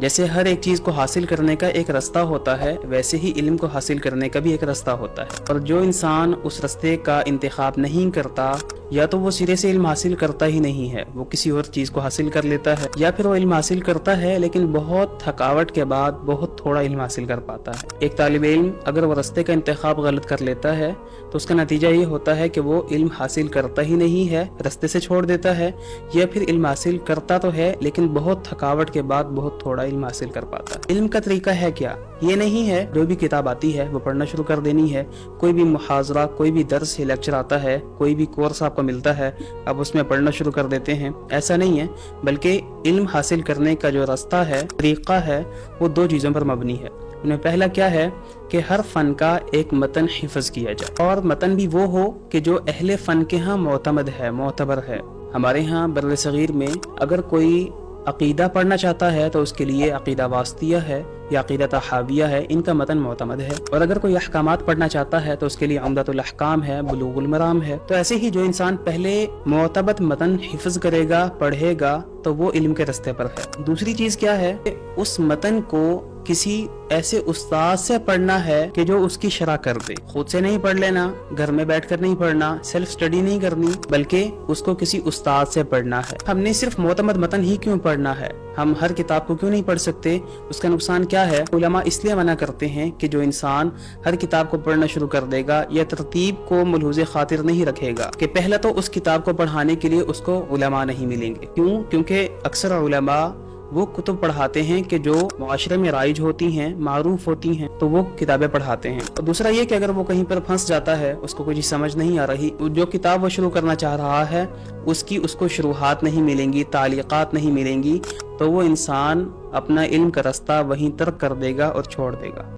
جیسے ہر ایک چیز کو حاصل کرنے کا ایک راستہ ہوتا ہے، ویسے ہی علم کو حاصل کرنے کا بھی ایک راستہ ہوتا ہے، اور جو انسان اس راستے کا انتخاب نہیں کرتا یا تو وہ سرے سے علم حاصل کرتا ہی نہیں ہے، وہ کسی اور چیز کو حاصل کر لیتا ہے، یا پھر وہ علم حاصل کرتا ہے لیکن بہت تھکاوٹ کے بعد بہت تھوڑا علم حاصل کر پاتا ہے۔ ایک طالب علم اگر وہ راستے کا انتخاب غلط کر لیتا ہے تو اس کا نتیجہ یہ ہوتا ہے کہ وہ علم حاصل کرتا ہی نہیں ہے، راستے سے چھوڑ دیتا ہے، یا پھر علم حاصل کرتا تو ہے لیکن بہت تھکاوٹ کے بعد بہت تھوڑا علم حاصل کر پاتا ہے۔ علم کا طریقہ ہے کیا؟ یہ نہیں ہے جو بھی کتاب آتی ہے وہ پڑھنا شروع کر دینی ہے، کوئی بھی محاضرہ، کوئی بھی درس یا لیکچر آتا ہے، کوئی بھی کورس آپ کو ملتا ہے، اب اس میں پڑھنا شروع کر دیتے ہیں، ایسا نہیں ہے، بلکہ علم حاصل کرنے کا جو راستہ ہے، طریقہ ہے، وہ دو چیزوں پر مبنی ہے۔ ان میں پہلا کیا ہے کہ ہر فن کا ایک متن حفظ کیا جائے، اور متن بھی وہ ہو کہ جو اہل فن کے ہاں معتمد ہے، معتبر ہے۔ ہمارے ہاں بر صغیر میں اگر کوئی عقیدہ پڑھنا چاہتا ہے تو اس کے لیے عقیدہ واسطیہ ہے یا عقیدہ تحاویہ ہے، ان کا متن معتمد ہے، اور اگر کوئی احکامات پڑھنا چاہتا ہے تو اس کے لیے عمدۃ الاحکام ہے، بلوغ المرام ہے۔ تو ایسے ہی جو انسان پہلے معتمد متن حفظ کرے گا، پڑھے گا، تو وہ علم کے راستے پر ہے۔ دوسری چیز کیا ہے کہ اس متن کو کسی ایسے استاد سے پڑھنا ہے کہ جو اس کی شرح کر دے، خود سے نہیں پڑھ لینا، گھر میں بیٹھ کر نہیں پڑھنا، سیلف سٹڈی نہیں کرنی، بلکہ اس کو کسی استاد سے پڑھنا ہے۔ ہم نے صرف معتمد متن ہی کیوں پڑھنا ہے؟ ہم ہر کتاب کو کیوں نہیں پڑھ سکتے؟ اس کا نقصان کیا ہے؟ علماء اس لیے منع کرتے ہیں کہ جو انسان ہر کتاب کو پڑھنا شروع کر دے گا یا ترتیب کو ملحوظ خاطر نہیں رکھے گا کہ پہلا تو اس کتاب کو پڑھانے کے لیے اس کو علماء نہیں ملیں گے۔ کیوں؟ کیونکہ اکثر علماء وہ کتب پڑھاتے ہیں کہ جو معاشرے میں رائج ہوتی ہیں، معروف ہوتی ہیں، تو وہ کتابیں پڑھاتے ہیں۔ اور دوسرا یہ کہ اگر وہ کہیں پر پھنس جاتا ہے، اس کو کوئی چیز سمجھ نہیں آ رہی، جو کتاب وہ شروع کرنا چاہ رہا ہے اس کو شروحات نہیں ملیں گی، تعلیقات نہیں ملیں گی، تو وہ انسان اپنا علم کا راستہ وہیں ترک کر دے گا اور چھوڑ دے گا۔